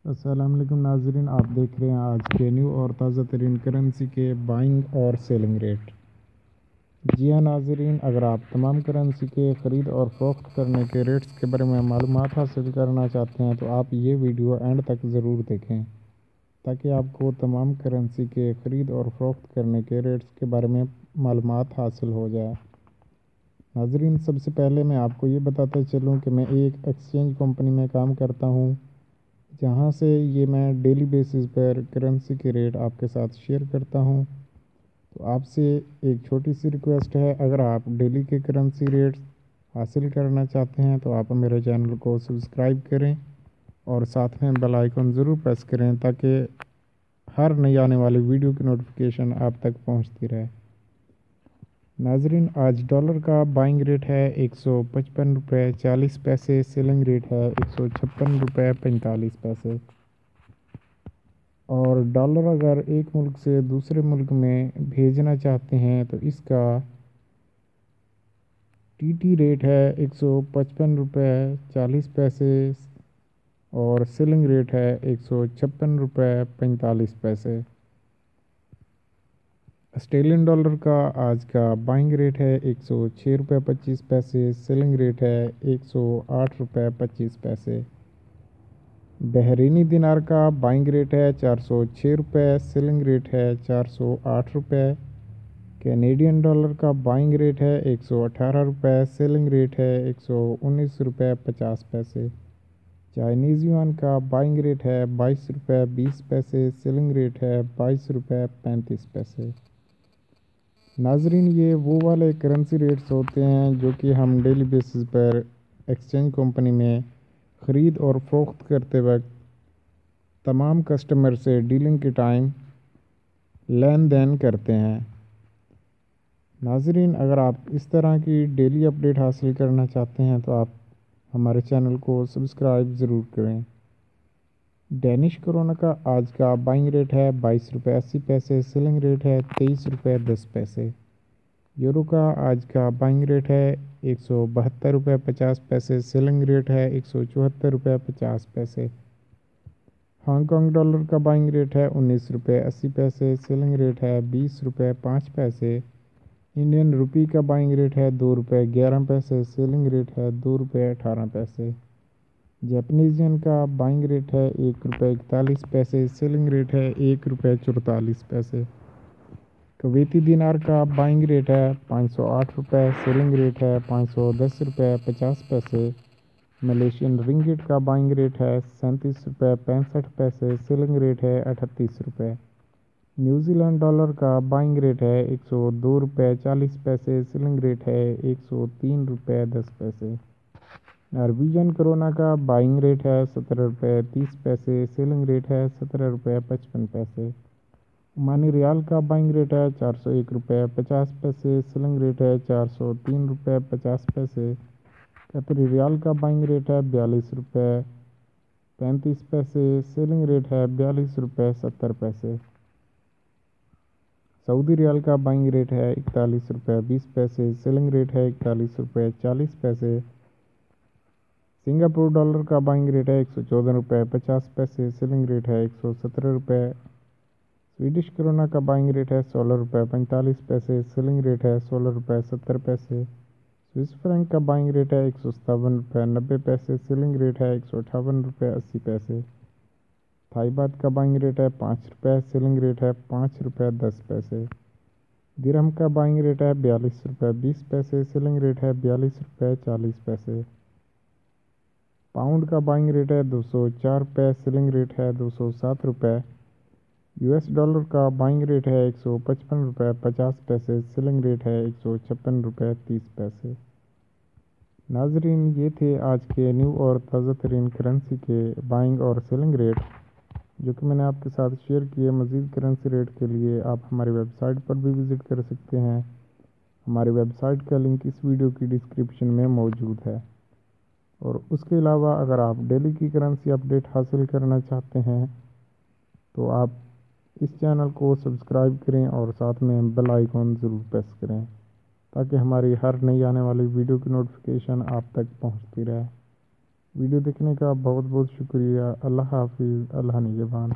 अस्सलाम वालेकुम नाज़रीन, आप देख रहे हैं आज के न्यू और ताज़ा तरीन करेंसी के बाइंग और सेलिंग रेट। जी हाँ नाज़रीन, अगर आप तमाम करेंसी के ख़रीद और फ़रोख्त करने के रेट्स के बारे में मालूमात हासिल करना चाहते हैं तो आप ये वीडियो एंड तक ज़रूर देखें ताकि आपको तमाम करेंसी के ख़रीद और फ़रोख्त करने के रेट्स के बारे में मालूमात हासिल हो जाए। नाज़रीन, सबसे पहले मैं आपको ये बताता चलूँ कि मैं एक एक्सचेंज कंपनी में काम करता हूँ, जहाँ से ये मैं डेली बेसिस पर करेंसी के रेट आपके साथ शेयर करता हूँ। तो आपसे एक छोटी सी रिक्वेस्ट है, अगर आप डेली के करेंसी रेट्स हासिल करना चाहते हैं तो आप मेरे चैनल को सब्सक्राइब करें और साथ में बेल आइकन ज़रूर प्रेस करें ताकि हर नई आने वाली वीडियो की नोटिफिकेशन आप तक पहुँचती रहे। नाजरीन, आज डॉलर का बाइंग रेट है 155 रुपये 40 पैसे, सेलिंग रेट है 156 रुपये 45 पैसे। और डॉलर अगर एक मुल्क से दूसरे मुल्क में भेजना चाहते हैं तो इसका टीटी रेट है 155 रुपये 40 पैसे और सेलिंग रेट है 156 रुपये 45 पैसे। ऑस्ट्रेलियन डॉलर का आज का बाइंग रेट है 106 रुपये 25 पैसे, सेलिंग रेट है 108 रुपये 25 पैसे। बहरीनी दिनार का बाइंग रेट है 406 रुपये, सेलिंग रेट है 408 रुपये। कैनेडियन डॉलर का बाइंग रेट है 118 रुपये, सेलिंग रेट है 119 रुपये 50 पैसे। चाइनीज़ युआन का बाइंग रेट है 22 रुपये 20 पैसे, सेलिंग रेट है 22 रुपये 35 पैसे। नाजरीन, ये वो वाले करेंसी रेट्स होते हैं जो कि हम डेली बेसिस पर एक्सचेंज कंपनी में ख़रीद और फ़रोख्त करते वक्त तमाम कस्टमर से डीलिंग के टाइम लेन देन करते हैं। नाजरीन, अगर आप इस तरह की डेली अपडेट हासिल करना चाहते हैं तो आप हमारे चैनल को सब्सक्राइब ज़रूर करें। डेनिश करोना का आज का बाइंग रेट है 22 रुपये 80 पैसे, सेलिंग रेट है 23 रुपये 10 पैसे। यूरो का आज का बाइंग रेट है 172 रुपये 50 पैसे, सेलिंग रेट है 174 रुपये 50 पैसे। हांगकॉन्ग डॉलर का बाइंग रेट है 19 रुपये 80 पैसे, सेलिंग रेट है 20 रुपये 5 पैसे। इंडियन रुपी का बाइंग रेट है 2 रुपये 11 पैसे, सेलिंग रेट है 2 रुपये 18 पैसे। जापानीज येन का बाइंग रेट है 1 रुपये 41 पैसे, सेलिंग रेट है 1 रुपये 44 पैसे। कुवैती दिनार का बाइंग रेट है 508 रुपये, सेलिंग रेट है 510 रुपये 50 पैसे। मलेशियन रिंगिट का बाइंग रेट है 37 रुपये 65 पैसे, सेलिंग रेट है 38 रुपये। न्यूजीलैंड डॉलर का बाइंग रेट है 102 रुपये 40 पैसे, सेलिंग रेट है 103 रुपये 10 पैसे। नॉर्वेजियन करोना का बाइंग रेट है 17 रुपये 30 पैसे, सेलिंग रेट है 17 रुपये 55 पैसे। ओमानी रियाल का बाइंग रेट है 401 रुपये 50 पैसे, सेलिंग रेट है 403 रुपये 50 पैसे। कतरी रियाल का बाइंग रेट है 42 रुपये 35 पैसे, सेलिंग रेट है 42 रुपये 70 पैसे। सऊदी रियाल का बाइंग रेट है 41 रुपये 20 पैसे, सेलिंग रेट है 41 रुपये 40 पैसे। सिंगापुर डॉलर का बाइंग रेट है 114 रुपये 50 पैसे, सेलिंग रेट है 117 रुपये। स्वीडिश करोना का बाइंग रेट है 16 रुपये 45 पैसे, सेलिंग रेट है 16 रुपये 70 पैसे। स्विस फ्रैंक का बाइंग रेट है 157 रुपये 90 पैसे, सेलिंग रेट है 158 रुपये 80 पैसे। थाई बात का बाइंग रेट है 5 रुपये, सेलिंग रेट है 5 रुपये 10 पैसे। दिरहम का बाइंग रेट है 42 रुपये 20 पैसे, सेलिंग रेट है 42 रुपये 40 पैसे। पाउंड का बाइंग रेट है 204 रुपये, सेलिंग रेट है 207 रुपये। यूएस डॉलर का बाइंग रेट है 155 रुपये 50 पैसे, सेलिंग रेट है 156 रुपये 30 पैसे। नाजरीन, ये थे आज के न्यू और ताज़ा तरीन करेंसी के बाइंग और सेलिंग रेट जो कि मैंने आपके साथ शेयर किए। मज़ीद करेंसी रेट के लिए आप हमारी वेबसाइट पर भी विज़िट कर सकते हैं। हमारी वेबसाइट का लिंक इस वीडियो की डिस्क्रिप्शन में मौजूद है। और उसके अलावा अगर आप डेली की करेंसी अपडेट हासिल करना चाहते हैं तो आप इस चैनल को सब्सक्राइब करें और साथ में बेल आइकन ज़रूर प्रेस करें ताकि हमारी हर नई आने वाली वीडियो की नोटिफिकेशन आप तक पहुंचती रहे। वीडियो देखने का बहुत बहुत शुक्रिया। अल्लाह हाफिज़। अल्लाह निगहबान।